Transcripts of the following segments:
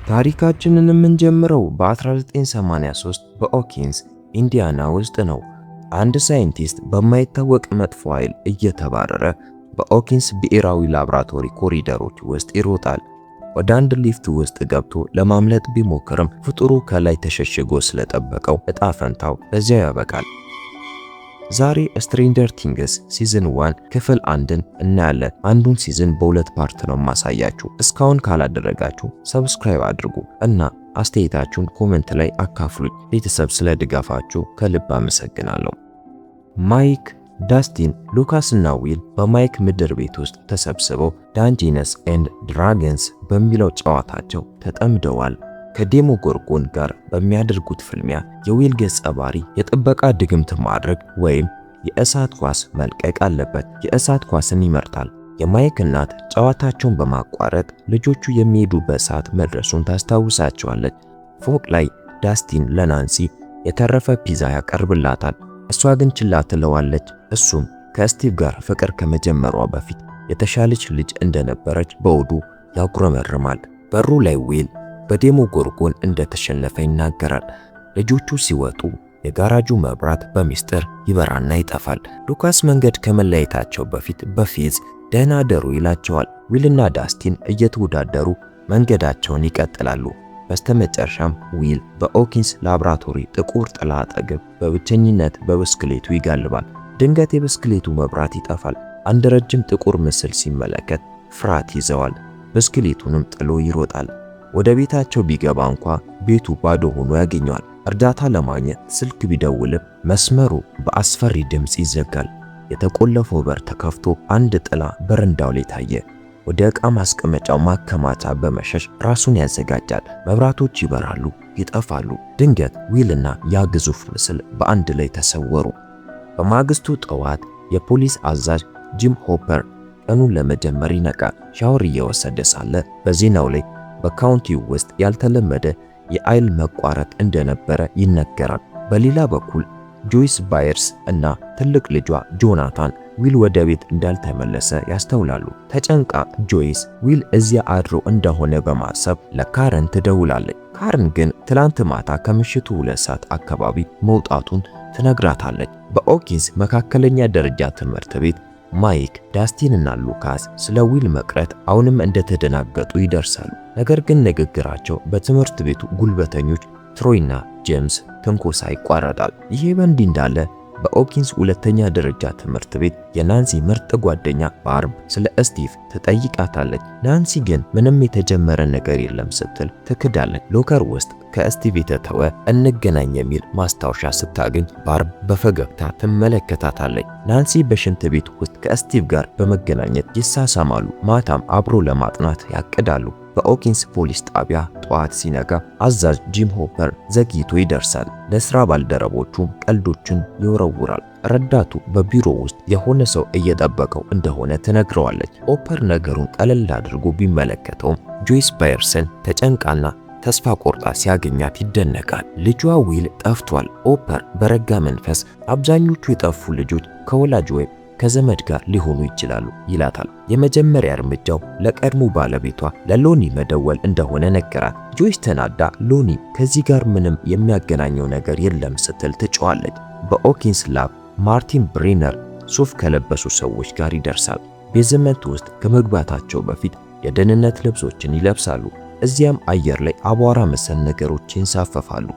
ታሪካችንን የምንጀምረው በ1983 በኦኪንስ ኢንዲያና ውስጥ ነው። አንድ ሳይንቲስት በማይታወቅ መጥፎ ኃይል እየተባረረ በኦኪንስ ብሔራዊ ላብራቶሪ ኮሪደሮች ውስጥ ይሮጣል። ወደ አንድ ሊፍት ውስጥ ገብቶ ለማምለጥ ቢሞክርም ፍጡሩ ከላይ ተሸሽጎ ስለጠበቀው እጣ ፈንታው በዚያ ያበቃል። ዛሬ ስትሬንጀር ቲንግስ ሲዝን 1 ክፍል 1ን እናያለን። አንዱን ሲዝን በሁለት ፓርት ነው ማሳያችሁ። እስካሁን ካላደረጋችሁ ሰብስክራይብ አድርጉ እና አስተያየታችሁን ኮሜንት ላይ አካፍሉኝ። ቤተሰብ ስለ ድጋፋችሁ ከልብ አመሰግናለሁ። ማይክ፣ ዳስቲን፣ ሉካስ እና ዊል በማይክ ምድር ቤት ውስጥ ተሰብስበው ዳንጂነስ ኤንድ ድራገንስ በሚለው ጨዋታቸው ተጠምደዋል። ከዴሞጎርጎን ጋር በሚያደርጉት ፍልሚያ የዊል ገጸ ባህሪ የጥበቃ ድግምት ማድረግ ወይም የእሳት ኳስ መልቀቅ አለበት። የእሳት ኳስን ይመርጣል። የማይክ እናት ጨዋታቸውን በማቋረጥ ልጆቹ የሚሄዱበት ሰዓት መድረሱን ታስታውሳቸዋለች። ፎቅ ላይ ዳስቲን ለናንሲ የተረፈ ፒዛ ያቀርብላታል። እሷ ግን ችላ ትለዋለች። እሱም ከስቲቭ ጋር ፍቅር ከመጀመሯ በፊት የተሻለች ልጅ እንደነበረች በውዱ ያጉረመርማል። በሩ ላይ ዊል በዴሞጎርጎን እንደተሸነፈ ይናገራል። ልጆቹ ሲወጡ የጋራጁ መብራት በሚስጥር ይበራና ይጠፋል። ሉካስ መንገድ ከመለየታቸው በፊት በፌዝ ደህና ደሩ ይላቸዋል። ዊልና ዳስቲን እየተወዳደሩ መንገዳቸውን ይቀጥላሉ። በስተመጨረሻም ዊል በኦኪንስ ላብራቶሪ ጥቁር ጥላ አጠገብ በብቸኝነት በብስክሌቱ ይጋልባል። ድንገት የብስክሌቱ መብራት ይጠፋል። አንድ ረጅም ጥቁር ምስል ሲመለከት ፍርሃት ይዘዋል። ብስክሌቱንም ጥሎ ይሮጣል። ወደ ቤታቸው ቢገባ እንኳ ቤቱ ባዶ ሆኖ ያገኘዋል። እርዳታ ለማግኘት ስልክ ቢደውልም መስመሩ በአስፈሪ ድምፅ ይዘጋል። የተቆለፈው በር ተከፍቶ አንድ ጥላ በረንዳው ላይ ታየ። ወደ ዕቃ ማስቀመጫው ማከማቻ በመሸሽ ራሱን ያዘጋጃል። መብራቶች ይበራሉ፣ ይጠፋሉ። ድንገት ዊልና ያ ግዙፍ ምስል በአንድ ላይ ተሰወሩ። በማግስቱ ጠዋት የፖሊስ አዛዥ ጂም ሆፐር ቀኑን ለመጀመር ይነቃል። ሻወር እየወሰደ ሳለ በዜናው ላይ በካውንቲው ውስጥ ያልተለመደ የኃይል መቋረጥ እንደነበረ ይነገራል። በሌላ በኩል ጆይስ ባየርስ እና ትልቅ ልጇ ጆናታን ዊል ወደ ቤት እንዳልተመለሰ ያስተውላሉ። ተጨንቃ ጆይስ ዊል እዚያ አድሮ እንደሆነ በማሰብ ለካረን ትደውላለች። ካረን ግን ትላንት ማታ ከምሽቱ 2 ሰዓት አካባቢ መውጣቱን ትነግራታለች። በኦኪንስ መካከለኛ ደረጃ ትምህርት ቤት ማይክ፣ ዳስቲን እና ሉካስ ስለ ዊል መቅረት አሁንም እንደተደናገጡ ይደርሳሉ። ነገር ግን ንግግራቸው በትምህርት ቤቱ ጉልበተኞች ትሮይና ጄምስ ትንኮሳ ይቋረጣል። ይሄ በእንዲህ እንዳለ በኦኪንስ ሁለተኛ ደረጃ ትምህርት ቤት የናንሲ ምርጥ ጓደኛ ባርብ ስለ ስቲቭ ትጠይቃታለች። ናንሲ ግን ምንም የተጀመረ ነገር የለም ስትል ትክዳለች። ሎከር ውስጥ ከስቲቭ የተተወ እንገናኝ የሚል ማስታወሻ ስታገኝ ባርብ በፈገግታ ትመለከታታለች። ናንሲ በሽንት ቤት ውስጥ ከስቲቭ ጋር በመገናኘት ይሳሳማሉ። ማታም አብሮ ለማጥናት ያቅዳሉ። በኦኪንስ ፖሊስ ጣቢያ ጠዋት ሲነጋ አዛዥ ጂም ሆፐር ዘግይቶ ይደርሳል። ለስራ ባልደረቦቹም ቀልዶችን ይወረውራል። ረዳቱ በቢሮ ውስጥ የሆነ ሰው እየጠበቀው እንደሆነ ትነግረዋለች። ሆፐር ነገሩን ቀለል አድርጎ ቢመለከተውም ጆይስ ባየርስን ተጨንቃና ተስፋ ቆርጣ ሲያገኛት ይደነቃል። ልጇ ዊል ጠፍቷል። ሆፐር በረጋ መንፈስ አብዛኞቹ የጠፉ ልጆች ከወላጅ ወይም ከዘመድ ጋር ሊሆኑ ይችላሉ ይላታል። የመጀመሪያ እርምጃው ለቀድሞ ባለቤቷ ለሎኒ መደወል እንደሆነ ነገራት። ጆይስ ተናዳ ሎኒ ከዚህ ጋር ምንም የሚያገናኘው ነገር የለም ስትል ትጮኻለች። በኦኪንስ ላብ ማርቲን ብሬነር ሱፍ ከለበሱ ሰዎች ጋር ይደርሳል። ቤዝመንት ውስጥ ከመግባታቸው በፊት የደህንነት ልብሶችን ይለብሳሉ። እዚያም አየር ላይ አቧራ መሰል ነገሮች ይንሳፈፋሉ።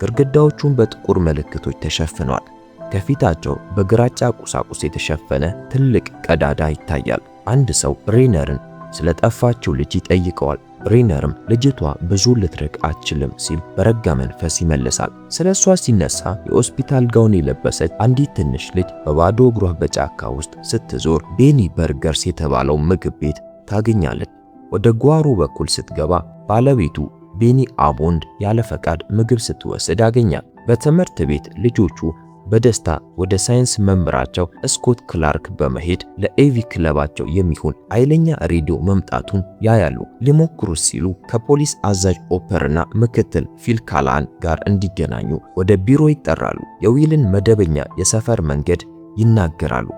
ግድግዳዎቹን በጥቁር ምልክቶች ተሸፍነዋል። ከፊታቸው በግራጫ ቁሳቁስ የተሸፈነ ትልቅ ቀዳዳ ይታያል። አንድ ሰው ብሬነርን ስለጠፋችው ልጅ ይጠይቀዋል። ብሬነርም ልጅቷ ብዙ ልትርቅ አትችልም ሲል በረጋ መንፈስ ይመልሳል። ስለሷ ሲነሳ የሆስፒታል ጋውን የለበሰች አንዲት ትንሽ ልጅ በባዶ እግሯ በጫካ ውስጥ ስትዞር ቤኒ በርገርስ የተባለው ምግብ ቤት ታገኛለች። ወደ ጓሮ በኩል ስትገባ ባለቤቱ ቤኒ አቦንድ ያለ ፈቃድ ምግብ ስትወስድ ያገኛል። በትምህርት ቤት ልጆቹ በደስታ ወደ ሳይንስ መምህራቸው ስኮት ክላርክ በመሄድ ለኤቪ ክለባቸው የሚሆን ኃይለኛ ሬዲዮ መምጣቱን ያያሉ። ሊሞክሩት ሲሉ ከፖሊስ አዛዥ ኦፐርና ምክትል ፊል ካላን ጋር እንዲገናኙ ወደ ቢሮ ይጠራሉ። የዊልን መደበኛ የሰፈር መንገድ ይናገራሉ።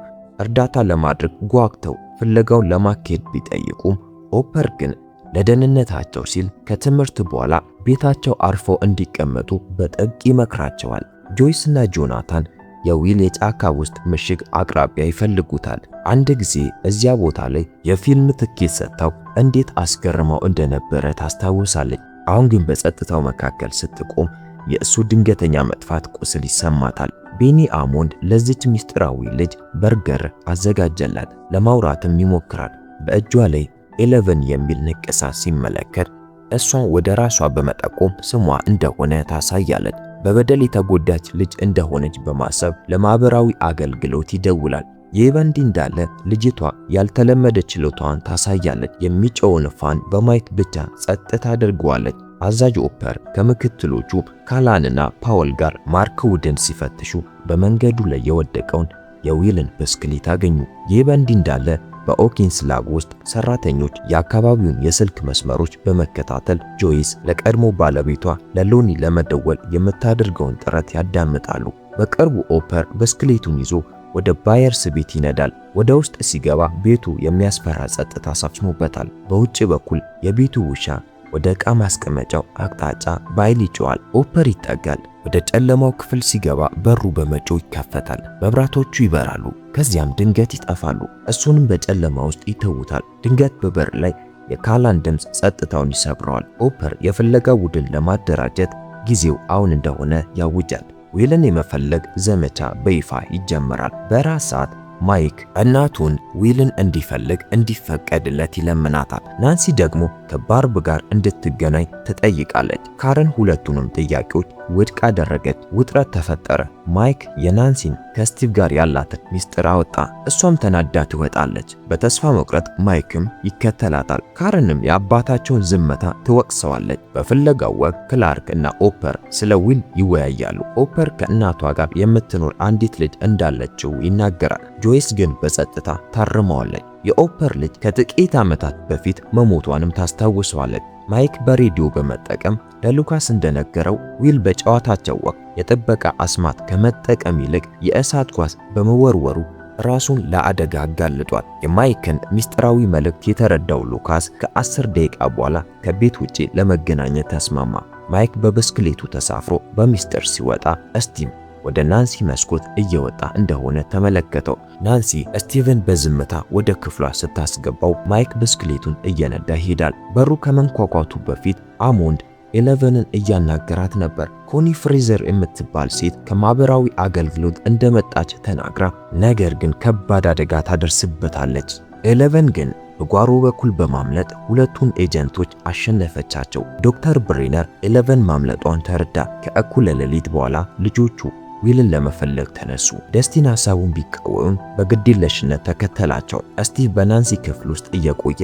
እርዳታ ለማድረግ ጓግተው ፍለጋውን ለማካሄድ ቢጠይቁም ኦፐር ግን ለደህንነታቸው ሲል ከትምህርት በኋላ ቤታቸው አርፈው እንዲቀመጡ በጥብቅ ይመክራቸዋል። ጆይስ እና ጆናታን የዊል የጫካ ውስጥ ምሽግ አቅራቢያ ይፈልጉታል። አንድ ጊዜ እዚያ ቦታ ላይ የፊልም ትኬት ሰጥተው እንዴት አስገርመው እንደነበረ ታስታውሳለች። አሁን ግን በጸጥታው መካከል ስትቆም የእሱ ድንገተኛ መጥፋት ቁስል ይሰማታል። ቤኒ አሞንድ ለዚች ሚስጥራዊ ልጅ በርገር አዘጋጀላት። ለማውራትም ይሞክራል። በእጇ ላይ 11 የሚል ንቅሳት ሲመለከት እሷን ወደ ራሷ በመጠቆም ስሟ እንደሆነ ታሳያለች። በበደል የተጎዳች ልጅ እንደሆነች በማሰብ ለማህበራዊ አገልግሎት ይደውላል። ይህ በእንዲህ እንዳለ ልጅቷ ያልተለመደ ችሎታዋን ታሳያለች። የሚጮውን ፋን በማየት ብቻ ጸጥ ታደርገዋለች። አዛዥ ኦፐር ከምክትሎቹ ካላንና ፓወል ጋር ማርክውድን ሲፈትሹ በመንገዱ ላይ የወደቀውን የዊልን ብስክሌት አገኙ። ይህ በእንዲህ እንዳለ በኦኪንስ ላብ ውስጥ ሰራተኞች የአካባቢውን የስልክ መስመሮች በመከታተል ጆይስ ለቀድሞ ባለቤቷ ለሎኒ ለመደወል የምታደርገውን ጥረት ያዳምጣሉ። በቅርቡ ኦፐር ብስክሌቱን ይዞ ወደ ባየርስ ቤት ይነዳል። ወደ ውስጥ ሲገባ ቤቱ የሚያስፈራ ጸጥታ ሰፍኖበታል። በውጭ በኩል የቤቱ ውሻ ወደ ዕቃ ማስቀመጫው አቅጣጫ በኃይል ይጮኻል። ኦፐር ይጠጋል። ወደ ጨለማው ክፍል ሲገባ በሩ በመጮህ ይከፈታል። መብራቶቹ ይበራሉ፣ ከዚያም ድንገት ይጠፋሉ። እሱንም በጨለማ ውስጥ ይተውታል። ድንገት በበር ላይ የካላን ድምፅ ጸጥታውን ይሰብረዋል። ኦፐር የፍለጋ ቡድን ለማደራጀት ጊዜው አሁን እንደሆነ ያውጃል። ዊልን የመፈለግ ዘመቻ በይፋ ይጀምራል። በራት ሰዓት ማይክ እናቱን ዊልን እንዲፈልግ እንዲፈቀድለት ይለምናታል። ናንሲ ደግሞ ከባርብ ጋር እንድትገናኝ ትጠይቃለች። ካረን ሁለቱንም ጥያቄዎች ውድቅ አደረገች። ውጥረት ተፈጠረ። ማይክ የናንሲን ከስቲቭ ጋር ያላትን ሚስጥር አወጣ። እሷም ተናዳ ትወጣለች። በተስፋ መቁረጥ ማይክም ይከተላታል። ካረንም የአባታቸውን ዝምታ ትወቅሰዋለች። በፍለጋው ወቅት ክላርክ እና ኦፐር ስለ ዊል ይወያያሉ። ኦፐር ከእናቷ ጋር የምትኖር አንዲት ልጅ እንዳለችው ይናገራል። ጆይስ ግን በጸጥታ ታርመዋለች። የኦፐር ልጅ ከጥቂት ዓመታት በፊት መሞቷንም ታስታውሰዋለች። ማይክ በሬዲዮ በመጠቀም ለሉካስ እንደነገረው ዊል በጨዋታቸው ወቅት የጥበቃ አስማት ከመጠቀም ይልቅ የእሳት ኳስ በመወርወሩ ራሱን ለአደጋ አጋልጧል። የማይክን ሚስጥራዊ መልእክት የተረዳው ሉካስ ከ10 ደቂቃ በኋላ ከቤት ውጪ ለመገናኘት ተስማማ። ማይክ በብስክሌቱ ተሳፍሮ በሚስጥር ሲወጣ ስቲቭ ወደ ናንሲ መስኮት እየወጣ እንደሆነ ተመለከተው። ናንሲ ስቲቭን በዝምታ ወደ ክፍሏ ስታስገባው ማይክ ብስክሌቱን እየነዳ ይሄዳል። በሩ ከመንኳኳቱ በፊት አሞንድ 11ን እያናገራት ነበር። ኮኒ ፍሬዘር የምትባል ሴት ከማህበራዊ አገልግሎት እንደመጣች ተናግራ ነገር ግን ከባድ አደጋ ታደርስበታለች። 11 ግን በጓሮ በኩል በማምለጥ ሁለቱን ኤጀንቶች አሸነፈቻቸው። ዶክተር ብሬነር 11 ማምለጧን ተረዳ። ከእኩለ ሌሊት በኋላ ልጆቹ ዊልን ለመፈለግ ተነሱ። ደስቲን ሐሳቡን ቢቃወምም በግዴለሽነት ተከተላቸው። ስቲቭ በናንሲ ክፍል ውስጥ እየቆየ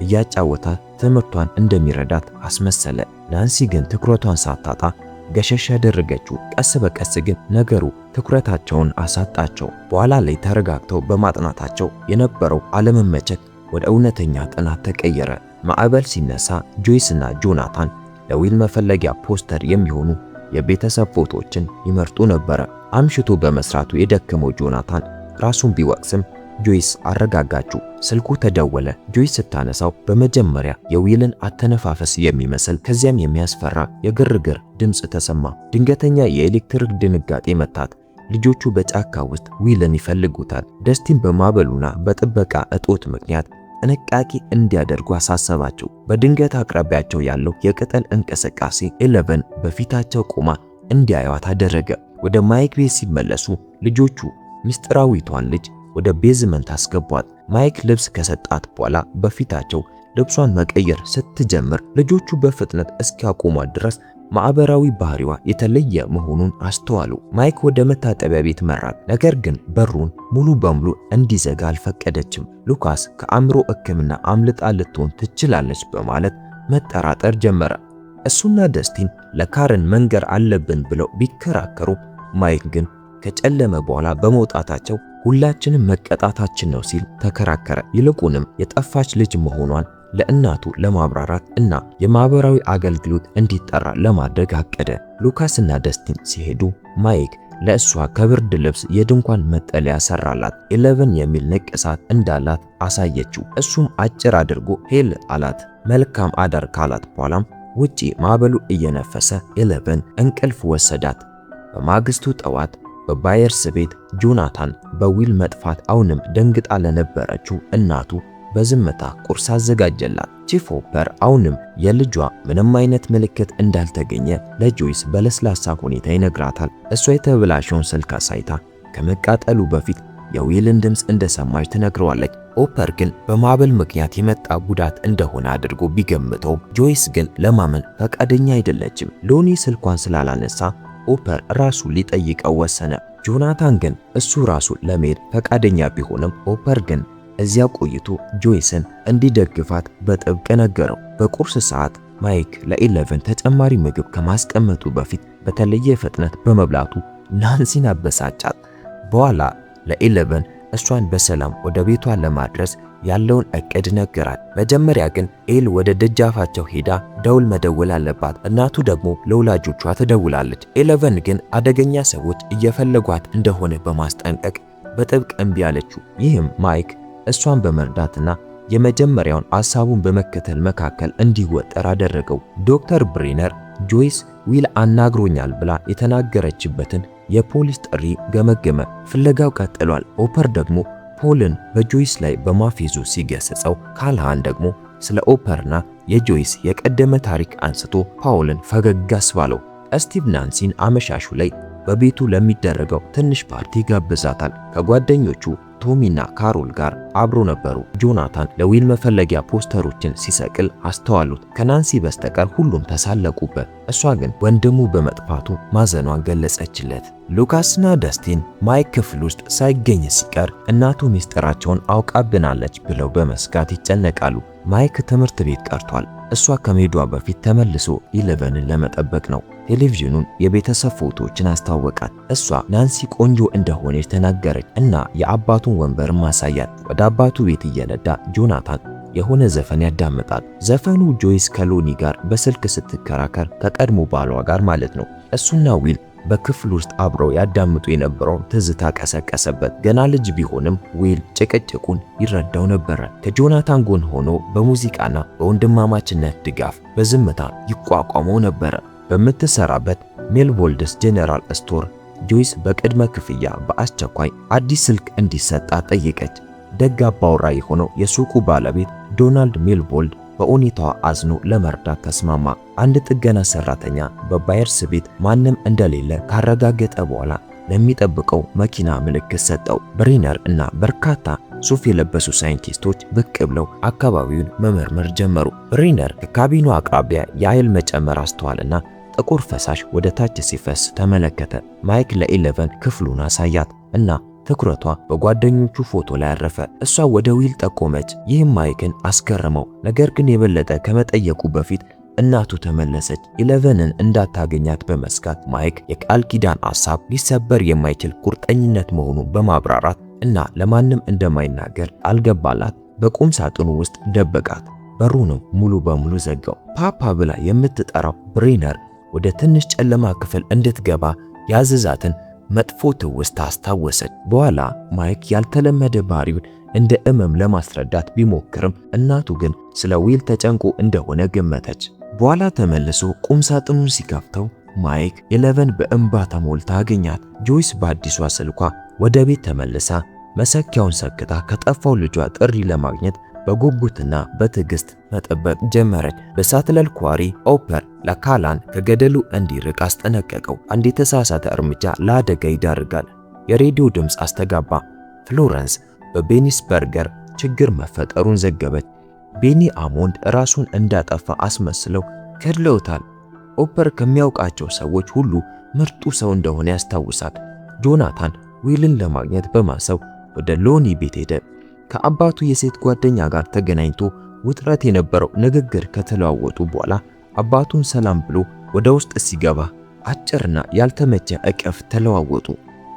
እያጫወታት ትምህርቷን እንደሚረዳት አስመሰለ። ናንሲ ግን ትኩረቷን ሳታጣ ገሸሽ ያደረገችው። ቀስ በቀስ ግን ነገሩ ትኩረታቸውን አሳጣቸው። በኋላ ላይ ተረጋግተው በማጥናታቸው የነበረው አለመመቸት ወደ እውነተኛ ጥናት ተቀየረ። ማዕበል ሲነሳ ጆይስ እና ጆናታን ለዊል መፈለጊያ ፖስተር የሚሆኑ የቤተሰብ ፎቶዎችን ይመርጡ ነበር። አምሽቶ በመስራቱ የደከመው ጆናታን ራሱን ቢወቅስም ጆይስ አረጋጋችው። ስልኩ ተደወለ። ጆይስ ስታነሳው በመጀመሪያ የዊልን አተነፋፈስ የሚመስል ከዚያም የሚያስፈራ የግርግር ድምፅ ተሰማ። ድንገተኛ የኤሌክትሪክ ድንጋጤ መታት። ልጆቹ በጫካ ውስጥ ዊልን ይፈልጉታል። ደስቲን በማዕበሉና በጥበቃ እጦት ምክንያት ጥንቃቄ እንዲያደርጉ አሳሰባቸው። በድንገት አቅራቢያቸው ያለው የቅጠል እንቅስቃሴ 11 በፊታቸው ቆማ እንዲያዩት አደረገ። ወደ ማይክ ቤት ሲመለሱ ልጆቹ ምስጢራዊቷን ልጅ ወደ ቤዝመንት አስገቧት። ማይክ ልብስ ከሰጣት በኋላ በፊታቸው ልብሷን መቀየር ስትጀምር ልጆቹ በፍጥነት እስኪያቆሟት ድረስ ማዕበራዊ ባህሪዋ የተለየ መሆኑን አስተዋሉ። ማይክ ወደ መታጠቢያ ቤት መራት፣ ነገር ግን በሩን ሙሉ በሙሉ እንዲዘጋ አልፈቀደችም። ሉካስ ከአእምሮ ሕክምና አምልጣ ልትሆን ትችላለች በማለት መጠራጠር ጀመረ። እሱና ደስቲን ለካረን መንገር አለብን ብለው ቢከራከሩ ማይክ ግን ከጨለመ በኋላ በመውጣታቸው ሁላችንም መቀጣታችን ነው ሲል ተከራከረ። ይልቁንም የጠፋች ልጅ መሆኗን ለእናቱ ለማብራራት እና የማህበራዊ አገልግሎት እንዲጠራ ለማድረግ አቀደ። ሉካስና ደስቲን ሲሄዱ ማይክ ለእሷ ከብርድ ልብስ የድንኳን መጠለያ ሰራላት። 11 የሚል ንቅሳት እንዳላት አሳየችው። እሱም አጭር አድርጎ ሄል አላት። መልካም አዳር ካላት በኋላም ውጪ ማዕበሉ እየነፈሰ 11 እንቅልፍ ወሰዳት። በማግስቱ ጠዋት በባየርስ ቤት ጆናታን በዊል መጥፋት አሁንም ደንግጣ ለነበረችው እናቱ በዝምታ ቁርስ አዘጋጀላት። ቺፍ ሆፐር አሁንም የልጇ ምንም አይነት ምልክት እንዳልተገኘ ለጆይስ በለስላሳ ሁኔታ ይነግራታል። እሷ የተበላሸውን ስልክ አሳይታ ከመቃጠሉ በፊት የዊልን ድምፅ እንደሰማች ትነግረዋለች። ሆፐር ግን በማዕበል ምክንያት የመጣ ጉዳት እንደሆነ አድርጎ ቢገምተውም ጆይስ ግን ለማመን ፈቃደኛ አይደለችም። ሎኒ ስልኳን ስላላነሳ ሆፐር ራሱ ሊጠይቀው ወሰነ። ጆናታን ግን እሱ ራሱ ለመሄድ ፈቃደኛ ቢሆንም ሆፐር ግን እዚያ ቆይቶ ጆይስን እንዲደግፋት በጥብቅ ነገረው። በቁርስ ሰዓት ማይክ ለ11 ተጨማሪ ምግብ ከማስቀመጡ በፊት በተለየ ፍጥነት በመብላቱ ናንሲን አበሳጫት። በኋላ ለ11 እሷን በሰላም ወደ ቤቷ ለማድረስ ያለውን እቅድ ነገራት። መጀመሪያ ግን ኤል ወደ ደጃፋቸው ሄዳ ደውል መደወል አለባት። እናቱ ደግሞ ለወላጆቿ ትደውላለች። 11 ግን አደገኛ ሰዎች እየፈለጓት እንደሆነ በማስጠንቀቅ በጥብቅ እምቢ አለችው። ይህም ማይክ እሷን በመርዳትና የመጀመሪያውን ሐሳቡን በመከተል መካከል እንዲወጠር አደረገው። ዶክተር ብሬነር ጆይስ ዊል አናግሮኛል ብላ የተናገረችበትን የፖሊስ ጥሪ ገመገመ። ፍለጋው ቀጥሏል። ሆፐር ደግሞ ፖልን በጆይስ ላይ በማፌዙ ሲገስጸው፣ ካልሃን ደግሞ ስለ ሆፐርና የጆይስ የቀደመ ታሪክ አንስቶ ፓውልን ፈገግ አስባለው። ስቲቭ ናንሲን አመሻሹ ላይ በቤቱ ለሚደረገው ትንሽ ፓርቲ ጋብዛታል። ከጓደኞቹ ቶሚና ካሮል ጋር አብሮ ነበሩ። ጆናታን ለዊል መፈለጊያ ፖስተሮችን ሲሰቅል አስተዋሉት። ከናንሲ በስተቀር ሁሉም ተሳለቁበት። እሷ ግን ወንድሙ በመጥፋቱ ማዘኗን ገለጸችለት። ሉካስና ደስቲን ማይክ ክፍል ውስጥ ሳይገኝ ሲቀር እናቱ ሚስጥራቸውን አውቃብናለች ብለው በመስጋት ይጨነቃሉ። ማይክ ትምህርት ቤት ቀርቷል። እሷ ከመሄዷ በፊት ተመልሶ 11ን ለመጠበቅ ነው። ቴሌቪዥኑን የቤተሰብ ፎቶዎችን አስተዋወቃት። እሷ ናንሲ ቆንጆ እንደሆነች ተናገረች እና የአባቱን ወንበር ማሳያት። ወደ አባቱ ቤት እየነዳ ጆናታን የሆነ ዘፈን ያዳምጣል። ዘፈኑ ጆይስ ከሎኒ ጋር በስልክ ስትከራከር ከቀድሞ ባሏ ጋር ማለት ነው። እሱና ዊል በክፍል ውስጥ አብረው ያዳምጡ የነበረውን ትዝታ ቀሰቀሰበት። ገና ልጅ ቢሆንም ዊል ጭቅጭቁን ይረዳው ነበር። ከጆናታን ጎን ሆኖ በሙዚቃና በወንድማማችነት ድጋፍ በዝምታ ይቋቋመው ነበር። በምትሰራበት ሜልቮልድስ ጄኔራል ስቶር ጆይስ በቅድመ ክፍያ በአስቸኳይ አዲስ ስልክ እንዲሰጣት ጠየቀች። ደግ አባወራ የሆነው የሱቁ ባለቤት ዶናልድ ሜልቮልድ በሁኔታዋ አዝኖ ለመርዳት ተስማማ። አንድ ጥገና ሰራተኛ በባየርስ ቤት ማንም እንደሌለ ካረጋገጠ በኋላ ለሚጠብቀው መኪና ምልክት ሰጠው። ብሬነር እና በርካታ ሱፍ የለበሱ ሳይንቲስቶች ብቅ ብለው አካባቢውን መመርመር ጀመሩ። ብሬነር ከካቢኑ አቅራቢያ የኃይል መጨመር አስተዋልና ጥቁር ፈሳሽ ወደ ታች ሲፈስ ተመለከተ። ማይክ ለ11 ክፍሉን አሳያት እና ትኩረቷ በጓደኞቹ ፎቶ ላይ አረፈ። እሷ ወደ ዊል ጠቆመች። ይህም ማይክን አስገረመው። ነገር ግን የበለጠ ከመጠየቁ በፊት እናቱ ተመለሰች። 11ን እንዳታገኛት በመስጋት ማይክ የቃል ኪዳን ሐሳብ ሊሰበር የማይችል ቁርጠኝነት መሆኑን በማብራራት እና ለማንም እንደማይናገር አልገባላት። በቁም ሳጥኑ ውስጥ ደበቃት። በሩንም ሙሉ በሙሉ ዘጋው። ፓፓ ብላ የምትጠራው ብሬነር ወደ ትንሽ ጨለማ ክፍል እንድትገባ ያዘዛትን መጥፎ ትውስታ አስታወሰች። በኋላ ማይክ ያልተለመደ ባህሪውን እንደ እመም ለማስረዳት ቢሞክርም እናቱ ግን ስለ ዊል ተጨንቆ እንደሆነ ገመተች። በኋላ ተመልሶ ቁም ሳጥኑን ሲከፍተው ማይክ 11 በእንባ ተሞልታ አገኛት። ጆይስ በአዲሷ ስልኳ ወደ ቤት ተመልሳ መሰኪያውን ሰክታ ከጠፋው ልጇ ጥሪ ለማግኘት በጉጉትና በትዕግስት መጠበቅ ጀመረች። በሳትለል ኳሪ ሆፐር ለካላን ከገደሉ እንዲርቅ አስጠነቀቀው። አንድ የተሳሳተ እርምጃ ለአደጋ ይዳርጋል። የሬዲዮ ድምፅ አስተጋባ። ፍሎረንስ በቤኒስበርገር ችግር መፈጠሩን ዘገበች። ቤኒ አሞንድ ራሱን እንዳጠፋ አስመስለው ገድለውታል። ሆፐር ከሚያውቃቸው ሰዎች ሁሉ ምርጡ ሰው እንደሆነ ያስታውሳል። ጆናታን ዊልን ለማግኘት በማሰብ ወደ ሎኒ ቤት ሄደ። ከአባቱ የሴት ጓደኛ ጋር ተገናኝቶ ውጥረት የነበረው ንግግር ከተለዋወጡ በኋላ አባቱን ሰላም ብሎ ወደ ውስጥ ሲገባ አጭርና ያልተመቸ እቅፍ ተለዋወጡ።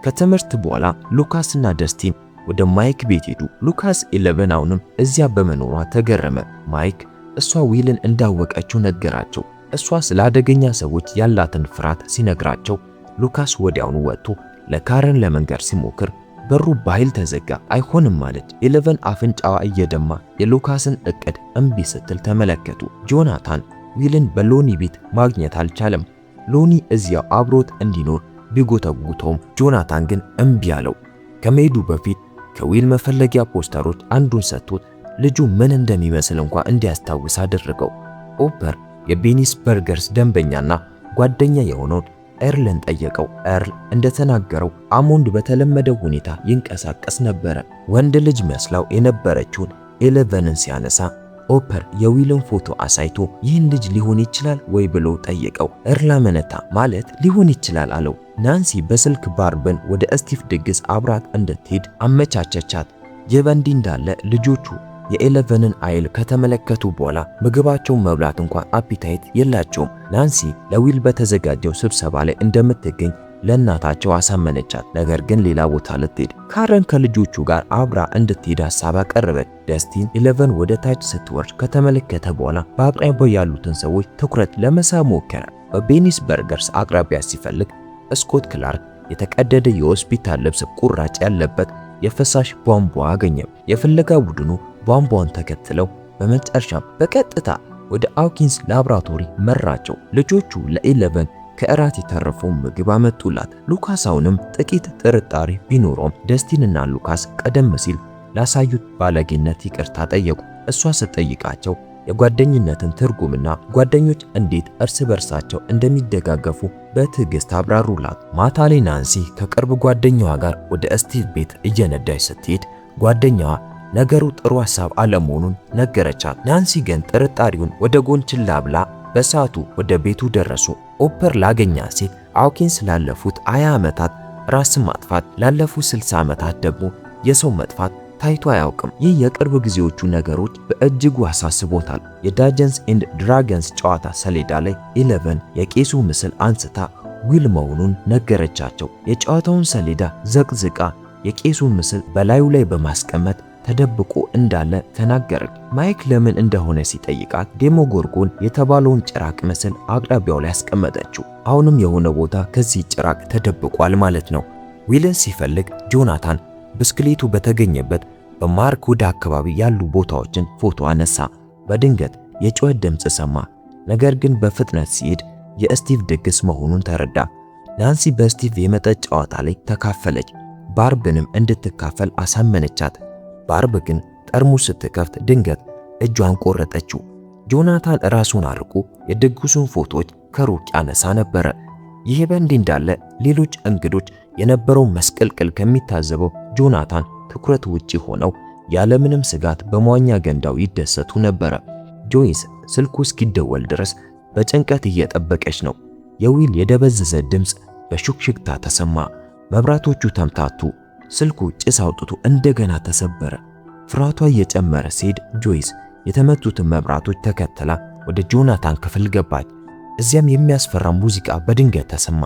ከትምህርት በኋላ ሉካስና ደስቲን ወደ ማይክ ቤት ሄዱ። ሉካስ 11 አሁንም እዚያ በመኖሯ ተገረመ። ማይክ እሷ ዊልን እንዳወቀችው ነገራቸው። እሷ ስለ አደገኛ ሰዎች ያላትን ፍርሃት ሲነግራቸው ሉካስ ወዲያውኑ ወጥቶ ለካረን ለመንገር ሲሞክር በሩ በኃይል ተዘጋ። አይሆንም ማለት 11 አፍንጫዋ እየደማ የሉካስን እቅድ እምቢ ስትል ተመለከቱ። ጆናታን ዊልን በሎኒ ቤት ማግኘት አልቻለም። ሎኒ እዚያው አብሮት እንዲኖር ቢጎተጉተውም ጆናታን ግን እምቢ አለው። ከመሄዱ በፊት ከዊል መፈለጊያ ፖስተሮች አንዱን ሰጥቶት ልጁ ምን እንደሚመስል እንኳን እንዲያስታውስ አደረገው። ኦፐር የቤኒስ በርገርስ ደንበኛና ጓደኛ የሆነውን ኤርልን ጠየቀው። ኤርል እንደተናገረው አሞንድ በተለመደው ሁኔታ ይንቀሳቀስ ነበረ። ወንድ ልጅ መስላው የነበረችውን 11ን ሲያነሳ ኦፐር የዊልን ፎቶ አሳይቶ ይህን ልጅ ሊሆን ይችላል ወይ ብሎ ጠየቀው። ኤርል አመነታ። ማለት ሊሆን ይችላል አለው። ናንሲ በስልክ ባርብን ወደ ስቲቭ ድግስ አብራት እንድትሄድ አመቻቸቻት። ይህ በእንዲህ እንዳለ ልጆቹ የ11ን አይል ከተመለከቱ በኋላ ምግባቸውን መብላት እንኳን አፒታይት የላቸውም። ናንሲ ለዊል በተዘጋጀው ስብሰባ ላይ እንደምትገኝ ለእናታቸው አሳመነቻት። ነገር ግን ሌላ ቦታ ልትሄድ ካረን ከልጆቹ ጋር አብራ እንድትሄድ ሐሳብ አቀረበች። ደስቲን 11 ወደ ታች ስትወርድ ከተመለከተ በኋላ በአቅራቢያው ያሉትን ሰዎች ትኩረት ለመሳብ ሞከረ። በቤኒስ በርገርስ አቅራቢያ ሲፈልግ ስኮት ክላርክ የተቀደደ የሆስፒታል ልብስ ቁራጭ ያለበት የፍሳሽ ቧንቧ አገኘ። የፍለጋ ቡድኑ ቧንቧን ተከትለው በመጨረሻም በቀጥታ ወደ አውኪንስ ላብራቶሪ መራቸው። ልጆቹ ለ11 ከእራት የተረፈው ምግብ አመጡላት። ሉካስ አሁንም ጥቂት ጥርጣሬ ቢኖረውም ደስቲንና ሉካስ ቀደም ሲል ላሳዩት ባለጌነት ይቅርታ ጠየቁ። እሷ ስትጠይቃቸው የጓደኝነትን ትርጉምና ጓደኞች እንዴት እርስ በርሳቸው እንደሚደጋገፉ በትዕግስት አብራሩላት። ማታ ላይ ናንሲ ከቅርብ ጓደኛዋ ጋር ወደ ስቲቭ ቤት እየነዳች ስትሄድ ጓደኛዋ ነገሩ ጥሩ ሐሳብ አለመሆኑን ነገረቻት። ናንሲ ግን ጥርጣሬውን ወደ ጎን ችላ ብላ በሰዓቱ ወደ ቤቱ ደረሱ። ኦፐር ላገኛ ሴት አውኪንስ ላለፉት 20 ዓመታት ራስን ማጥፋት፣ ላለፉት 60 ዓመታት ደግሞ የሰው መጥፋት ታይቶ አያውቅም። ይህ የቅርብ ጊዜዎቹ ነገሮች በእጅጉ አሳስቦታል። የዳንጀንስ ኤንድ ድራገንስ ጨዋታ ሰሌዳ ላይ 11 የቄሱ ምስል አንስታ ዊል መሆኑን ነገረቻቸው። የጨዋታውን ሰሌዳ ዘቅዝቃ የቄሱን ምስል በላዩ ላይ በማስቀመጥ ተደብቆ እንዳለ ተናገረች። ማይክ ለምን እንደሆነ ሲጠይቃት ዴሞጎርጎን የተባለውን ጭራቅ ምስል አቅራቢያው ላይ ያስቀመጠችው። አሁንም የሆነ ቦታ ከዚህ ጭራቅ ተደብቋል ማለት ነው። ዊልን ሲፈልግ ጆናታን ብስክሌቱ በተገኘበት በማርክውድ አካባቢ ያሉ ቦታዎችን ፎቶ አነሳ። በድንገት የጩኸት ድምፅ ሰማ። ነገር ግን በፍጥነት ሲሄድ የስቲቭ ድግስ መሆኑን ተረዳ። ናንሲ በስቲቭ የመጠጥ ጨዋታ ላይ ተካፈለች። ባርብንም እንድትካፈል አሳመነቻት። ባርብ ግን ጠርሙስ ስትከፍት ድንገት እጇን ቆረጠችው። ጆናታን ራሱን አርቆ የድግሱን ፎቶዎች ከሩቅ ያነሳ ነበረ። ይህ በእንዲህ እንዳለ ሌሎች እንግዶች የነበረው መስቀልቅል ከሚታዘበው ጆናታን ትኩረት ውጪ ሆነው ያለምንም ስጋት በመዋኛ ገንዳው ይደሰቱ ነበረ። ጆይስ ስልኩ እስኪደወል ድረስ በጭንቀት እየጠበቀች ነው። የዊል የደበዘዘ ድምፅ በሹክሹክታ ተሰማ። መብራቶቹ ተምታቱ። ስልኩ ጭስ አውጥቶ እንደገና ተሰበረ። ፍርሃቷ እየጨመረ ሲሄድ ጆይስ የተመቱትን መብራቶች ተከትላ ወደ ጆናታን ክፍል ገባች። እዚያም የሚያስፈራ ሙዚቃ በድንገት ተሰማ።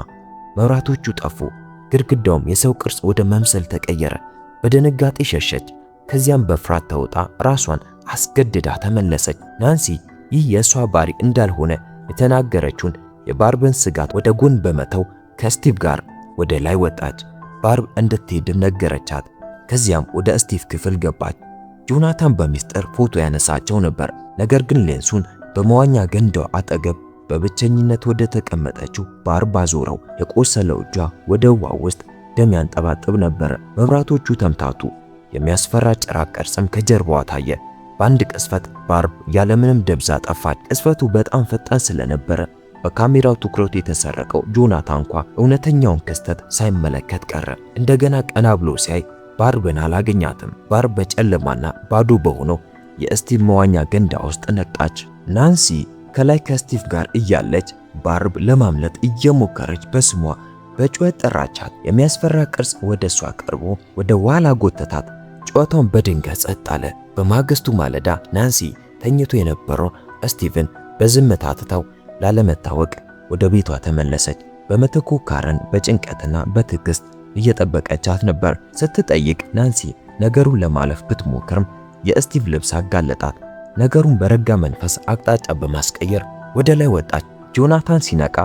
መብራቶቹ ጠፉ። ግድግዳውም የሰው ቅርጽ ወደ መምሰል ተቀየረ። በድንጋጤ ሸሸች። ከዚያም በፍርሃት ተውጣ ራሷን አስገድዳ ተመለሰች። ናንሲ ይህ የእሷ ባሪ እንዳልሆነ የተናገረችውን የባርብን ስጋት ወደ ጎን በመተው ከስቲቭ ጋር ወደ ላይ ወጣች። ባርብ እንድትሄድም ነገረቻት። ከዚያም ወደ ስቲቭ ክፍል ገባች። ጆናታን በሚስጥር ፎቶ ያነሳቸው ነበር። ነገር ግን ሌንሱን በመዋኛ ገንዳው አጠገብ በብቸኝነት ወደ ተቀመጠችው ባርብ አዞረው። የቆሰለው እጇ ወደ ውሃ ውስጥ ደም ያንጠባጥብ ነበር። መብራቶቹ ተምታቱ። የሚያስፈራ ጭራቅ ቅርጽም ከጀርባዋ ታየ። በአንድ ቅስፈት ባርብ ያለምንም ደብዛ ጠፋች። ቅስፈቱ በጣም ፈጣን ስለነበረ በካሜራው ትኩረቱ የተሰረቀው ጆናታን እንኳ እውነተኛውን ክስተት ሳይመለከት ቀረ። እንደገና ቀና ብሎ ሲያይ ባርብን አላገኛትም። ባርብ በጨለማና ባዶ በሆነው የስቲቭ መዋኛ ገንዳ ውስጥ ነቃች። ናንሲ ከላይ ከስቲቭ ጋር እያለች ባርብ ለማምለጥ እየሞከረች በስሟ በጩኸት ጠራቻት። የሚያስፈራ ቅርጽ ወደ እሷ ቀርቦ ወደ ኋላ ጎተታት። ጨዋታውን በድንገት ጸጥ አለ። በማግስቱ ማለዳ ናንሲ ተኝቶ የነበረው ስቲቭን በዝምታ ትታው ላለመታወቅ ወደ ቤቷ ተመለሰች። በምትኩ ካረን በጭንቀትና በትዕግስት እየጠበቀቻት ነበር። ስትጠይቅ ናንሲ ነገሩን ለማለፍ ብትሞክርም የስቲቭ ልብስ አጋለጣት። ነገሩን በረጋ መንፈስ አቅጣጫ በማስቀየር ወደ ላይ ወጣች። ጆናታን ሲነቃ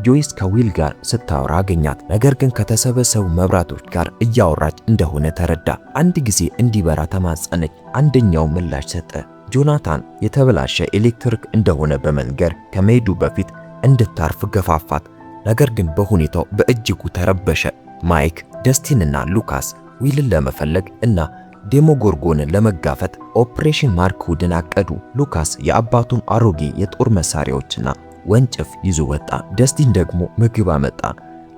ጆይስ ከዊል ጋር ስታወራ አገኛት። ነገር ግን ከተሰበሰቡ መብራቶች ጋር እያወራች እንደሆነ ተረዳ። አንድ ጊዜ እንዲበራ ተማጸነች። አንደኛው ምላሽ ሰጠ። ጆናታን የተበላሸ ኤሌክትሪክ እንደሆነ በመንገር ከመሄዱ በፊት እንድታርፍ ገፋፋት። ነገር ግን በሁኔታው በእጅጉ ተረበሸ። ማይክ፣ ደስቲንና ሉካስ ዊልን ለመፈለግ እና ዴሞጎርጎንን ለመጋፈጥ ኦፕሬሽን ማርክውድን አቀዱ። ሉካስ የአባቱን አሮጌ የጦር መሳሪያዎችና ወንጭፍ ይዞ ወጣ። ደስቲን ደግሞ ምግብ አመጣ።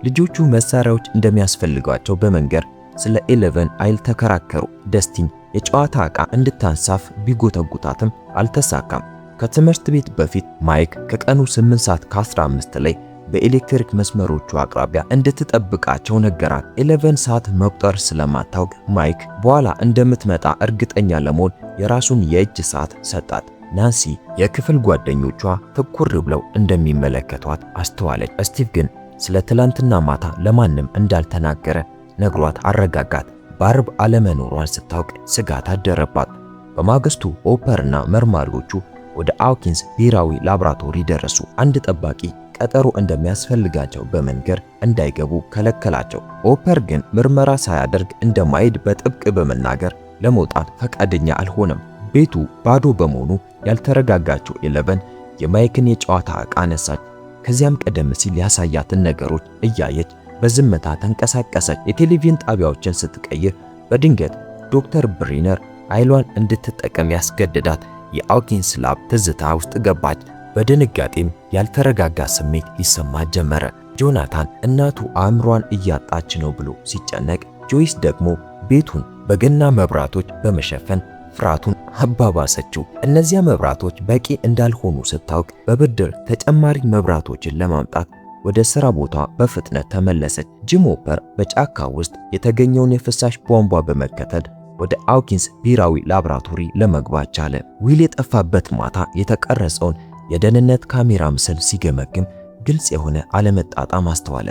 ልጆቹ መሳሪያዎች እንደሚያስፈልጓቸው በመንገር ስለ ኤሌቨን አይል ተከራከሩ። ደስቲን የጨዋታ ዕቃ እንድታንሳፍ ቢጎተጉታትም አልተሳካም። ከትምህርት ቤት በፊት ማይክ ከቀኑ 8 ሰዓት ከ15 ላይ በኤሌክትሪክ መስመሮቹ አቅራቢያ እንድትጠብቃቸው ነገራት። ኤሌቨን ሰዓት መቁጠር ስለማታውቅ ማይክ በኋላ እንደምትመጣ እርግጠኛ ለመሆን የራሱን የእጅ ሰዓት ሰጣት። ናንሲ የክፍል ጓደኞቿ ትኩር ብለው እንደሚመለከቷት አስተዋለች። ስቲቭ ግን ስለ ትላንትና ማታ ለማንም እንዳልተናገረ ነግሯት አረጋጋት። ባርብ አለመኖሯን ስታውቅ ስጋት አደረባት። በማግስቱ ኦፐርና መርማሪዎቹ ወደ አውኪንስ ብሔራዊ ላቦራቶሪ ደረሱ። አንድ ጠባቂ ቀጠሮ እንደሚያስፈልጋቸው በመንገር እንዳይገቡ ከለከላቸው። ኦፐር ግን ምርመራ ሳያደርግ እንደማይሄድ በጥብቅ በመናገር ለመውጣት ፈቃደኛ አልሆነም። ቤቱ ባዶ በመሆኑ ያልተረጋጋችው ኤሌቨን የማይክን የጨዋታ ዕቃ አነሳች። ከዚያም ቀደም ሲል ያሳያትን ነገሮች እያየች በዝምታ ተንቀሳቀሰች። የቴሌቪዥን ጣቢያዎችን ስትቀይር በድንገት ዶክተር ብሪነር ኃይሏን እንድትጠቀም ያስገድዳት የአውኪንስ ላብ ትዝታ ውስጥ ገባች። በድንጋጤም ያልተረጋጋ ስሜት ሊሰማት ጀመረ። ጆናታን እናቱ አእምሯን እያጣች ነው ብሎ ሲጨነቅ፣ ጆይስ ደግሞ ቤቱን በገና መብራቶች በመሸፈን ፍርሃቱን አባባሰችው። እነዚያ መብራቶች በቂ እንዳልሆኑ ስታውቅ በብድር ተጨማሪ መብራቶችን ለማምጣት ወደ ሥራ ቦታ በፍጥነት ተመለሰች። ጂም ሆፐር በጫካ ውስጥ የተገኘውን የፍሳሽ ቧንቧ በመከተል ወደ አውኪንስ ብሔራዊ ላቦራቶሪ ለመግባት ቻለ። ዊል የጠፋበት ማታ የተቀረጸውን የደህንነት ካሜራ ምስል ሲገመግም ግልጽ የሆነ አለመጣጣም አስተዋለ።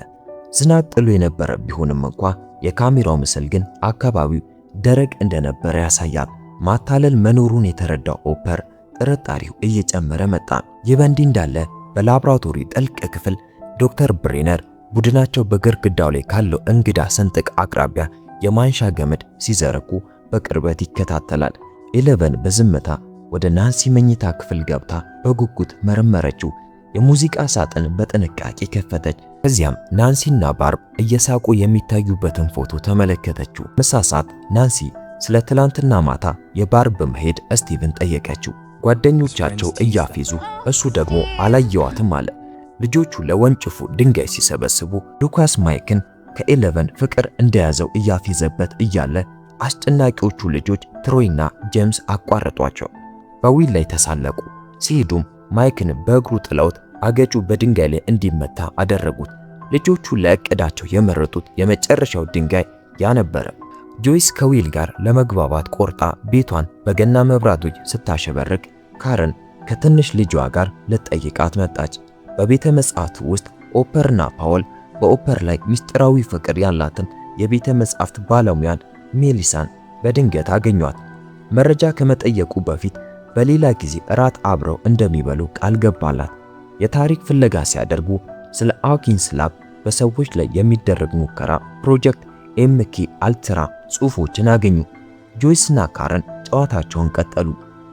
ዝናብ ጥሎ የነበረ ቢሆንም እንኳ የካሜራው ምስል ግን አካባቢው ደረቅ እንደነበረ ያሳያል። ማታለል መኖሩን የተረዳው ኦፐር ጥርጣሬው እየጨመረ መጣ። ይህ በእንዲህ እንዳለ በላቦራቶሪ ጥልቅ ክፍል ዶክተር ብሬነር ቡድናቸው በግድግዳው ላይ ካለው እንግዳ ሰንጥቅ አቅራቢያ የማንሻ ገመድ ሲዘረጉ በቅርበት ይከታተላል። ኤሌቨን በዝምታ ወደ ናንሲ መኝታ ክፍል ገብታ በጉጉት መረመረችው። የሙዚቃ ሳጥን በጥንቃቄ ከፈተች። ከዚያም ናንሲና ባርብ እየሳቁ የሚታዩበትን ፎቶ ተመለከተችው። ምሳ ሰዓት ናንሲ ስለ ትላንትና ማታ የባርብ መሄድ ስቲቭን ጠየቀችው። ጓደኞቻቸው እያፌዙ እሱ ደግሞ አላየዋትም አለ። ልጆቹ ለወንጭፉ ድንጋይ ሲሰበስቡ ሉካስ ማይክን ከኤሌቨን ፍቅር እንደያዘው እያፌዘበት እያለ አስጨናቂዎቹ ልጆች ትሮይና ጄምስ አቋረጧቸው። በዊል ላይ ተሳለቁ። ሲሄዱም ማይክን በእግሩ ጥለውት አገጩ በድንጋይ ላይ እንዲመታ አደረጉት። ልጆቹ ለእቅዳቸው የመረጡት የመጨረሻው ድንጋይ ያ ነበረ። ጆይስ ከዊል ጋር ለመግባባት ቆርጣ ቤቷን በገና መብራቶች ስታሸበርቅ ካረን ከትንሽ ልጇ ጋር ልትጠይቃት መጣች። በቤተ መጻሕፍት ውስጥ ኦፐርና ፓውል በኦፐር ላይ ምስጢራዊ ፍቅር ያላትን የቤተ መጻሕፍት ባለሙያን ሜሊሳን በድንገት አገኟት። መረጃ ከመጠየቁ በፊት በሌላ ጊዜ እራት አብረው እንደሚበሉ ቃል ገባላት። የታሪክ ፍለጋ ሲያደርጉ ስለ አውኪንስ ላብ በሰዎች ላይ የሚደረግ ሙከራ ፕሮጀክት ኤምኬ አልትራ ጽሑፎችን አገኙ። ጆይስና ካረን ጨዋታቸውን ቀጠሉ።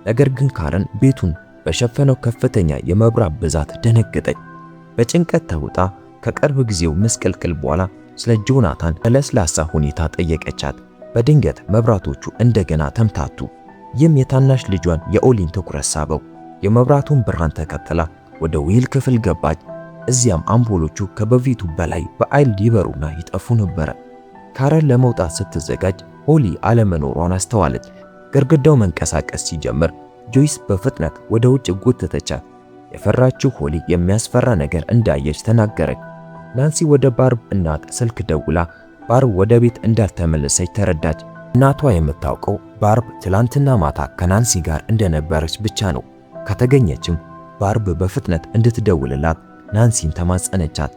ነገር ግን ካረን ቤቱን በሸፈነው ከፍተኛ የመብራት ብዛት ደነገጠች። በጭንቀት ተውጣ ከቅርብ ጊዜው ምስቅልቅል በኋላ ስለ ጆናታን በለስላሳ ሁኔታ ጠየቀቻት። በድንገት መብራቶቹ እንደገና ተምታቱ። ይህም የታናሽ ልጇን የኦሊን ትኩረት ሳበው። የመብራቱን ብርሃን ተከትላ ወደ ዊል ክፍል ገባች። እዚያም አምፖሎቹ ከበፊቱ በላይ በኃይል ይበሩና ይጠፉ ነበረ። ካረን ለመውጣት ስትዘጋጅ ሆሊ አለመኖሯን አስተዋለች። ግድግዳው መንቀሳቀስ ሲጀምር ጆይስ በፍጥነት ወደ ውጭ ጎተተቻት። የፈራችው ሆሊ የሚያስፈራ ነገር እንዳየች ተናገረች። ናንሲ ወደ ባርብ እናት ስልክ ደውላ ባርብ ወደ ቤት እንዳልተመለሰች ተረዳች። እናቷ የምታውቀው ባርብ ትላንትና ማታ ከናንሲ ጋር እንደነበረች ብቻ ነው። ከተገኘችም ባርብ በፍጥነት እንድትደውልላት ናንሲን ተማጸነቻት።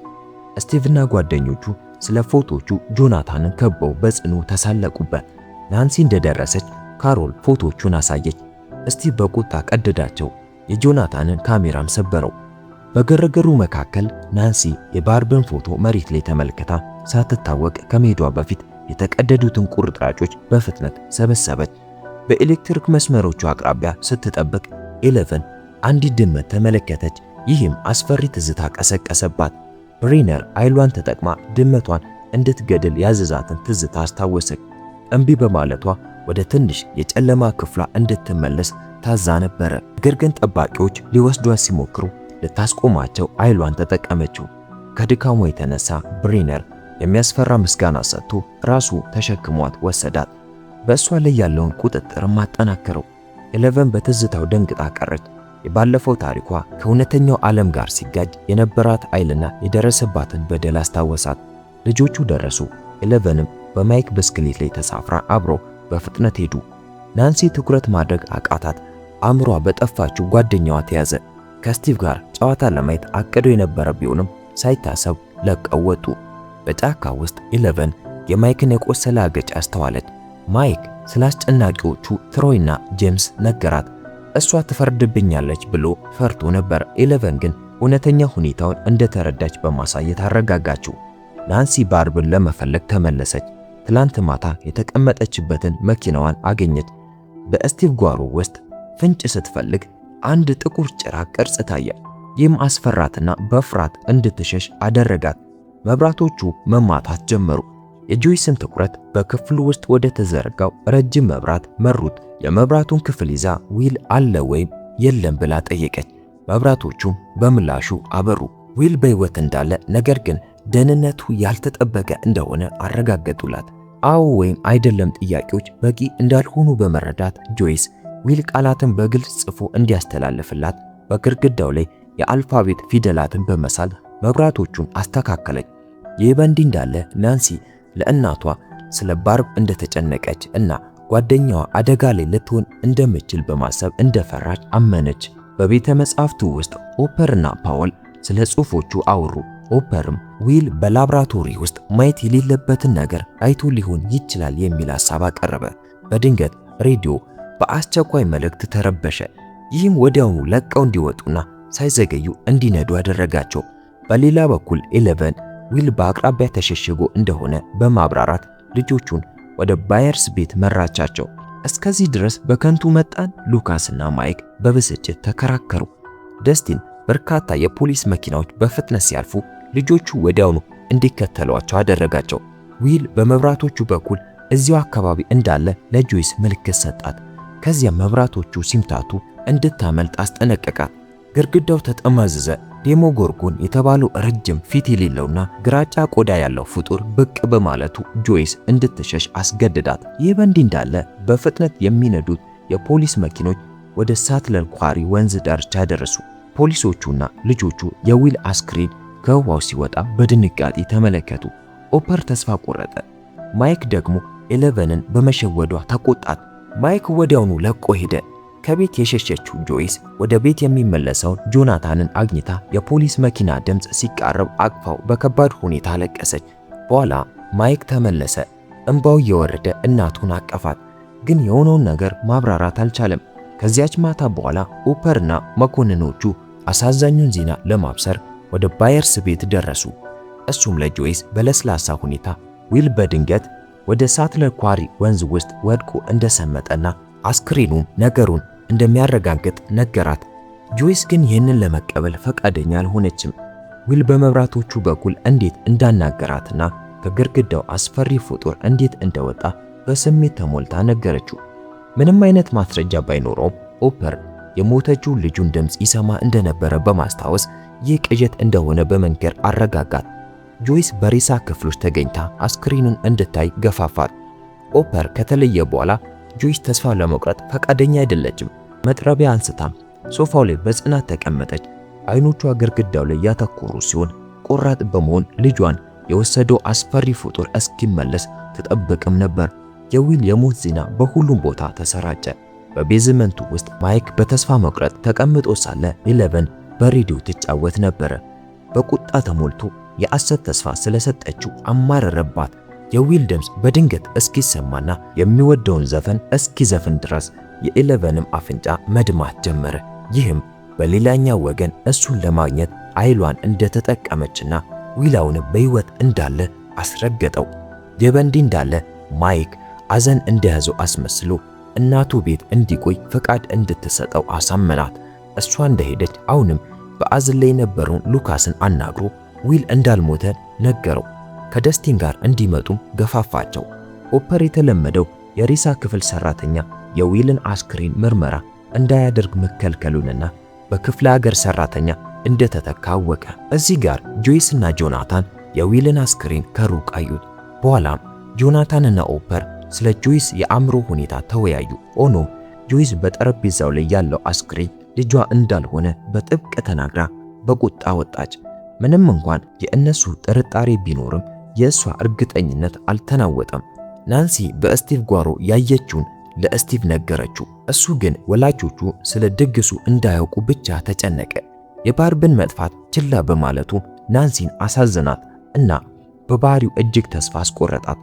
ስቲቭና ጓደኞቹ ስለ ፎቶቹ ጆናታንን ከበው በጽኑ ተሳለቁበት። ናንሲ እንደደረሰች ካሮል ፎቶቹን አሳየች። ስቲቭ በቁጣ ቀደዳቸው። የጆናታንን ካሜራም ሰበረው። በግርግሩ መካከል ናንሲ የባርብን ፎቶ መሬት ላይ ተመልክታ ሳትታወቅ ከመሄዷ በፊት የተቀደዱትን ቁርጥራጮች በፍጥነት ሰበሰበች። በኤሌክትሪክ መስመሮቹ አቅራቢያ ስትጠብቅ ኤሌቨን አንዲት ድመት ተመለከተች። ይህም አስፈሪ ትዝታ ቀሰቀሰባት። ብሬነር ኃይሏን ተጠቅማ ድመቷን እንድትገድል ያዘዛትን ትዝታ አስታወሰች። እምቢ በማለቷ ወደ ትንሽ የጨለማ ክፍሏ እንድትመለስ ታዛ ነበረ። ነገር ግን ጠባቂዎች ሊወስዷት ሲሞክሩ ልታስቆማቸው ኃይሏን ተጠቀመችው። ከድካሙ የተነሳ ብሬነር የሚያስፈራ ምስጋና ሰጥቶ ራሱ ተሸክሟት ወሰዳት። በእሷ ላይ ያለውን ቁጥጥርም አጠናከረው። ኤሌቨን በትዝታው ደንግጣ ቀረች። የባለፈው ታሪኳ ከእውነተኛው ዓለም ጋር ሲጋጭ የነበራት ኃይልና የደረሰባትን በደል አስታወሳት። ልጆቹ ደረሱ። ኤሌቨንም በማይክ ብስክሌት ላይ ተሳፍራ አብሮ በፍጥነት ሄዱ። ናንሲ ትኩረት ማድረግ አቃታት። አእምሯ በጠፋችው ጓደኛዋ ተያዘ። ከስቲቭ ጋር ጨዋታ ለማየት አቅደው የነበረ ቢሆንም ሳይታሰብ ለቀው ወጡ። በጫካ ውስጥ ኤሌቨን የማይክን የቆሰለ አገጭ አስተዋለች። ማይክ ስለ አስጨናቂዎቹ ትሮይና ጄምስ ነገራት። እሷ ትፈርድብኛለች ብሎ ፈርቶ ነበር። ኤሌቨን ግን እውነተኛ ሁኔታውን እንደተረዳች በማሳየት አረጋጋችው። ናንሲ ባርብን ለመፈለግ ተመለሰች። ትላንት ማታ የተቀመጠችበትን መኪናዋን አገኘች። በስቲቭ ጓሮ ውስጥ ፍንጭ ስትፈልግ አንድ ጥቁር ጭራቅ ቅርጽ ታየ። ይህም አስፈራትና በፍርሃት እንድትሸሽ አደረጋት። መብራቶቹ መማታት ጀመሩ። የጆይስን ትኩረት በክፍሉ ውስጥ ወደ ተዘረጋው ረጅም መብራት መሩት። የመብራቱን ክፍል ይዛ ዊል አለ ወይም የለም ብላ ጠየቀች። መብራቶቹም በምላሹ አበሩ። ዊል በሕይወት እንዳለ ነገር ግን ደህንነቱ ያልተጠበቀ እንደሆነ አረጋገጡላት። አዎ ወይም አይደለም ጥያቄዎች በቂ እንዳልሆኑ በመረዳት ጆይስ ዊል ቃላትን በግልጽ ጽፎ እንዲያስተላልፍላት በግድግዳው ላይ የአልፋቤት ፊደላትን በመሳል መብራቶቹን አስተካከለች። ይህ በእንዲህ እንዳለ ናንሲ ለእናቷ ስለ ባርብ እንደተጨነቀች እና ጓደኛዋ አደጋ ላይ ልትሆን እንደምትችል በማሰብ እንደፈራች አመነች። በቤተ መጻሕፍቱ ውስጥ ኦፐርና ፓውል ስለ ጽሑፎቹ አወሩ። ኦፐርም ዊል በላብራቶሪ ውስጥ ማየት የሌለበትን ነገር አይቶ ሊሆን ይችላል የሚል ሐሳብ አቀረበ። በድንገት ሬዲዮ በአስቸኳይ መልእክት ተረበሸ። ይህም ወዲያውኑ ለቀው እንዲወጡና ሳይዘገዩ እንዲነዱ አደረጋቸው። በሌላ በኩል ኤሌቨን ዊል በአቅራቢያ ተሸሽጎ እንደሆነ በማብራራት ልጆቹን ወደ ባየርስ ቤት መራቻቸው። እስከዚህ ድረስ በከንቱ መጣን? ሉካስና ማይክ በብስጭት ተከራከሩ። ደስቲን በርካታ የፖሊስ መኪናዎች በፍጥነት ሲያልፉ ልጆቹ ወዲያውኑ እንዲከተሏቸው አደረጋቸው። ዊል በመብራቶቹ በኩል እዚያው አካባቢ እንዳለ ለጆይስ ምልክት ሰጣት። ከዚያ መብራቶቹ ሲምታቱ እንድታመልጥ አስጠነቀቃት። ግድግዳው ተጠማዘዘ። ዴሞጎርጎን የተባለው ረጅም ፊት የሌለውና ግራጫ ቆዳ ያለው ፍጡር ብቅ በማለቱ ጆይስ እንድትሸሽ አስገድዳት። ይህ በእንዲህ እንዳለ በፍጥነት የሚነዱት የፖሊስ መኪኖች ወደ ሳትለር ኳሪ ወንዝ ዳርቻ ደረሱ። ፖሊሶቹና ልጆቹ የዊል አስክሬን ከውሃው ሲወጣ በድንጋጤ ተመለከቱ። ኦፐር ተስፋ ቆረጠ። ማይክ ደግሞ ኤሌቨንን በመሸወዷ ተቆጣት። ማይክ ወዲያውኑ ለቆ ሄደ። ከቤት የሸሸችው ጆይስ ወደ ቤት የሚመለሰውን ጆናታንን አግኝታ የፖሊስ መኪና ድምፅ ሲቃረብ አቅፋው በከባድ ሁኔታ አለቀሰች። በኋላ ማይክ ተመለሰ። እንባው እየወረደ እናቱን አቀፋት። ግን የሆነውን ነገር ማብራራት አልቻለም። ከዚያች ማታ በኋላ ኦፐርና መኮንኖቹ አሳዛኙን ዜና ለማብሰር ወደ ባየርስ ቤት ደረሱ። እሱም ለጆይስ በለስላሳ ሁኔታ ዊል በድንገት ወደ ሳትለር ኳሪ ወንዝ ውስጥ ወድቆ እንደሰመጠና አስክሬኑም ነገሩን እንደሚያረጋግጥ ነገራት። ጆይስ ግን ይህንን ለመቀበል ፈቃደኛ አልሆነችም። ዊል በመብራቶቹ በኩል እንዴት እንዳናገራትና ከግድግዳው አስፈሪ ፍጡር እንዴት እንደወጣ በስሜት ተሞልታ ነገረችው። ምንም አይነት ማስረጃ ባይኖረውም ኦፐር የሞተችው ልጁን ድምፅ ይሰማ እንደነበረ በማስታወስ ይህ ቅዠት እንደሆነ በመንገር አረጋጋት። ጆይስ በሬሳ ክፍሎች ተገኝታ አስክሬኑን እንድታይ ገፋፋት። ኦፐር ከተለየ በኋላ ጆይስ ተስፋ ለመቁረጥ ፈቃደኛ አይደለችም። መጥረቢያ አንስታም ሶፋው ላይ በጽናት ተቀመጠች። አይኖቿ ግድግዳው ላይ ያተኮሩ ሲሆን ቆራጥ በመሆን ልጇን የወሰደው አስፈሪ ፍጡር እስኪመለስ ትጠብቅም ነበር። የዊል የሞት ዜና በሁሉም ቦታ ተሰራጨ። በቤዝመንቱ ውስጥ ማይክ በተስፋ መቁረጥ ተቀምጦ ሳለ ኤሌቨን በሬዲዮ ትጫወት ነበረ። በቁጣ ተሞልቶ የሐሰት ተስፋ ስለሰጠችው አማረረባት። የዊል ድምፅ በድንገት እስኪሰማና የሚወደውን ዘፈን እስኪዘፍን ድረስ የኢለቨንም አፍንጫ መድማት ጀመረ። ይህም በሌላኛው ወገን እሱን ለማግኘት ኃይሏን እንደተጠቀመችና ዊላውን በሕይወት እንዳለ አስረገጠው። ይህ በእንዲህ እንዳለ ማይክ አዘን እንደያዘው አስመስሎ እናቱ ቤት እንዲቆይ ፈቃድ እንድትሰጠው አሳመናት። እሷ እንደሄደች አሁንም በአዘን ላይ የነበረውን ሉካስን አናግሮ ዊል እንዳልሞተ ነገረው። ከደስቲን ጋር እንዲመጡም ገፋፋቸው። ሆፐር የተለመደው የሬሳ ክፍል ሰራተኛ የዊልን አስክሬን ምርመራ እንዳያደርግ መከልከሉንና በክፍለ ሀገር ሰራተኛ እንደተተካ አወቀ። እዚህ ጋር ጆይስና ጆናታን የዊልን አስክሬን ከሩቅ አዩት። በኋላም ጆናታንና ሆፐር ስለ ጆይስ የአእምሮ ሁኔታ ተወያዩ። ሆኖም ጆይስ በጠረጴዛው ላይ ያለው አስክሬን ልጇ እንዳልሆነ በጥብቅ ተናግራ በቁጣ ወጣች። ምንም እንኳን የእነሱ ጥርጣሬ ቢኖርም የእሷ እርግጠኝነት አልተናወጠም። ናንሲ በስቲቭ ጓሮ ያየችውን ለስቲቭ ነገረችው። እሱ ግን ወላጆቹ ስለ ድግሱ እንዳያውቁ ብቻ ተጨነቀ። የባርብን መጥፋት ችላ በማለቱ ናንሲን አሳዘናት እና በባህሪው እጅግ ተስፋ አስቆረጣት።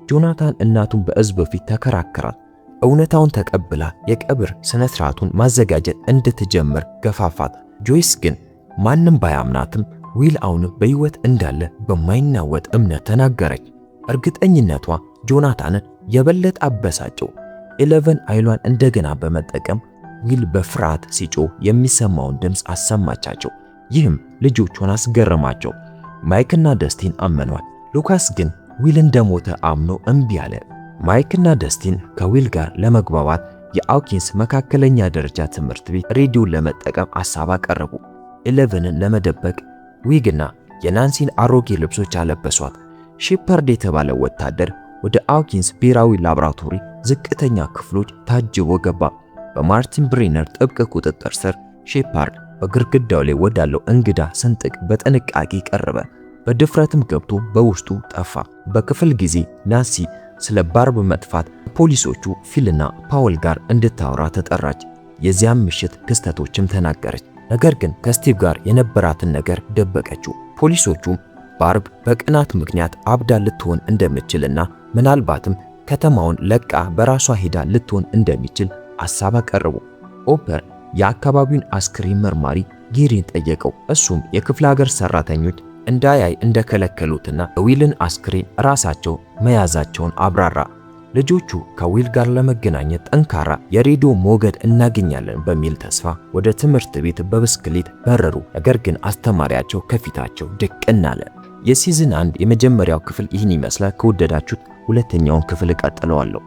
ጆናታን እናቱን በሕዝብ ፊት ተከራከራት። እውነታውን ተቀብላ የቀብር ስነ ስርዓቱን ማዘጋጀት እንድትጀምር ገፋፋት። ጆይስ ግን ማንም ባያምናትም ዊል አሁን በሕይወት እንዳለ በማይናወጥ እምነት ተናገረች። እርግጠኝነቷ ጆናታንን የበለጠ አበሳጨው። ኢለቨን ኃይሏን እንደገና በመጠቀም ዊል በፍርሃት ሲጮህ የሚሰማውን ድምፅ አሰማቻቸው። ይህም ልጆቿን አስገረማቸው። ማይክና ደስቲን አመኗል። ሉካስ ግን ዊል እንደሞተ አምኖ እምቢ አለ። ማይክና ደስቲን ከዊል ጋር ለመግባባት የአውኪንስ መካከለኛ ደረጃ ትምህርት ቤት ሬዲዮን ለመጠቀም ሐሳብ አቀረቡ። ኢለቨንን ለመደበቅ ዊግና የናንሲን አሮጌ ልብሶች አለበሷት። ሼፐርድ የተባለ ወታደር ወደ አውኪንስ ብሔራዊ ላቦራቶሪ ዝቅተኛ ክፍሎች ታጅቦ ገባ። በማርቲን ብሬነር ጥብቅ ቁጥጥር ስር ሼፓርድ በግድግዳው ላይ ወዳለው እንግዳ ስንጥቅ በጥንቃቄ ቀረበ። በድፍረትም ገብቶ በውስጡ ጠፋ። በክፍል ጊዜ ናንሲ ስለ ባርብ መጥፋት ፖሊሶቹ ፊልና ፓውል ጋር እንድታወራ ተጠራች። የዚያም ምሽት ክስተቶችም ተናገረች። ነገር ግን ከስቲቭ ጋር የነበራትን ነገር ደበቀችው። ፖሊሶቹም ባርብ በቅናት ምክንያት አብዳ ልትሆን እንደምትችልና ምናልባትም ከተማውን ለቃ በራሷ ሄዳ ልትሆን እንደሚችል ሐሳብ አቀረቡ። ሆፐር የአካባቢውን አስክሬን መርማሪ ጌሪን ጠየቀው። እሱም የክፍለ ሀገር ሰራተኞች እንዳያይ እንደከለከሉትና ዊልን አስክሬን ራሳቸው መያዛቸውን አብራራ። ልጆቹ ከዊል ጋር ለመገናኘት ጠንካራ የሬዲዮ ሞገድ እናገኛለን በሚል ተስፋ ወደ ትምህርት ቤት በብስክሌት በረሩ። ነገር ግን አስተማሪያቸው ከፊታቸው ድቅን አለ። የሲዝን 1 የመጀመሪያው ክፍል ይህን ይመስላል። ከወደዳችሁት ሁለተኛውን ክፍል እቀጥለዋለሁ።